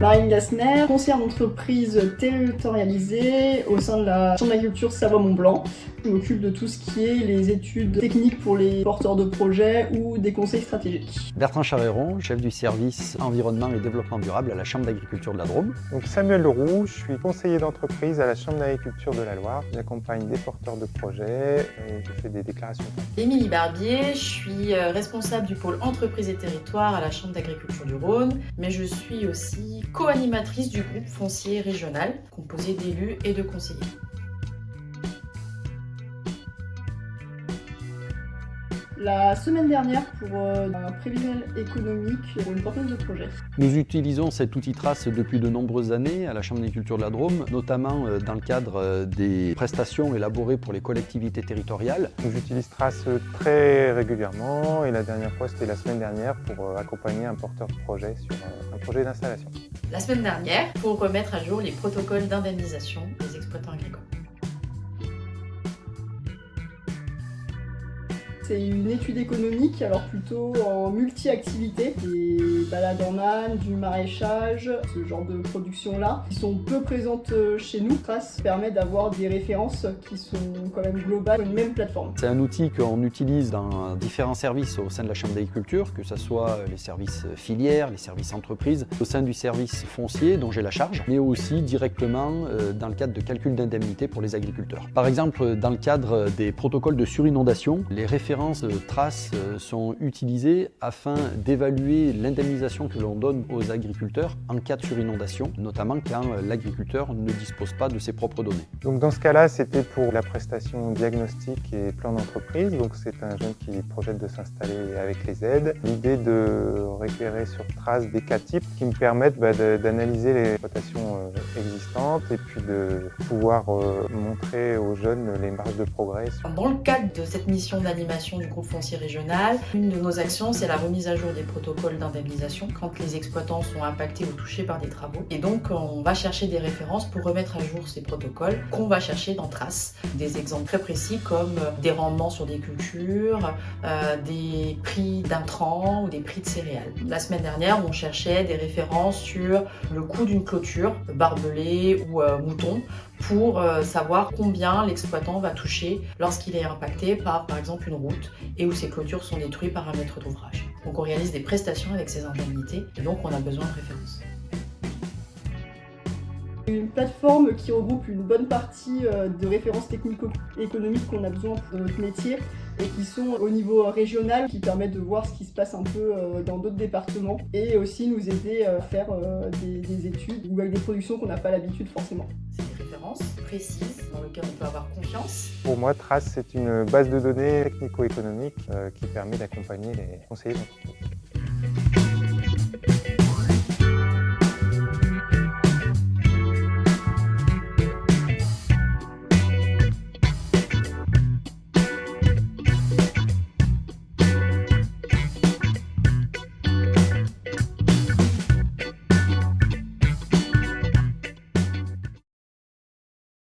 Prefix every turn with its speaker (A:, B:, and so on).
A: Marine Gassner, conseillère d'entreprise territorialisée au sein de la Chambre d'agriculture Savoie-Mont-Blanc. Je m'occupe de tout ce qui est les études techniques pour les porteurs de projets ou des conseils stratégiques.
B: Bertrand Chavéron, chef du service environnement et développement durable à la Chambre d'agriculture de la Drôme.
C: Donc Samuel Leroux, je suis conseiller d'entreprise à la Chambre d'agriculture de la Loire. J'accompagne des porteurs de projets et je fais des déclarations.
D: Émilie Barbier, je suis responsable du pôle entreprise et territoire à la Chambre d'agriculture du Rhône, mais je suis aussi co-animatrice du groupe foncier régional, composé d'élus et de conseillers.
A: La semaine dernière, pour un prévisionnel économique pour une porteuse de projet.
B: Nous utilisons cet outil Trace depuis de nombreuses années à la Chambre d'agriculture de la Drôme, notamment dans le cadre des prestations élaborées pour les collectivités territoriales.
C: J'utilise Trace très régulièrement et la dernière fois c'était la semaine dernière pour accompagner un porteur de projet sur un projet d'installation.
D: La semaine dernière, pour remettre à jour les protocoles d'indemnisation des exploitants agricoles.
A: C'est une étude économique, alors plutôt en multi-activité, des balades en âne, du maraîchage, ce genre de production-là, qui sont peu présentes chez nous. Trace permet d'avoir des références qui sont quand même globales sur une même plateforme.
B: C'est un outil qu'on utilise dans différents services au sein de la Chambre d'agriculture, que ce soit les services filières, les services entreprises, au sein du service foncier dont j'ai la charge, mais aussi directement dans le cadre de calcul d'indemnité pour les agriculteurs. Par exemple, dans le cadre des protocoles de surinondation, les références Trace sont utilisées afin d'évaluer l'indemnisation que l'on donne aux agriculteurs en cas de surinondation, notamment quand l'agriculteur ne dispose pas de ses propres données.
C: Donc dans ce cas-là, c'était pour la prestation diagnostic et plan d'entreprise. Donc c'est un jeune qui projette de s'installer avec les aides. L'idée de récupérer sur Trace des cas types qui me permettent d'analyser les exploitations existantes et puis de pouvoir montrer aux jeunes les marges de progrès.
D: Dans le cadre de cette mission d'animation du groupe foncier régional, une de nos actions, c'est la remise à jour des protocoles d'indemnisation quand les exploitants sont impactés ou touchés par des travaux. Et donc, on va chercher des références pour remettre à jour ces protocoles qu'on va chercher dans Trace. Des exemples très précis comme des rendements sur des cultures, des prix d'intrants ou des prix de céréales. La semaine dernière, on cherchait des références sur le coût d'une clôture, barbelé ou mouton, pour savoir combien l'exploitant va toucher lorsqu'il est impacté par exemple, une route et où ses clôtures sont détruites par un maître d'ouvrage. Donc on réalise des prestations avec ces indemnités et donc on a besoin de références.
A: Une plateforme qui regroupe une bonne partie de références technico-économiques qu'on a besoin dans notre métier et qui sont au niveau régional, qui permettent de voir ce qui se passe un peu dans d'autres départements et aussi nous aider à faire des études ou avec des productions qu'on n'a pas l'habitude forcément.
D: C'est des références précises dans lesquelles on peut avoir confiance.
C: Pour moi, Trace, c'est une base de données technico-économique qui permet d'accompagner les conseillers d'entreprise.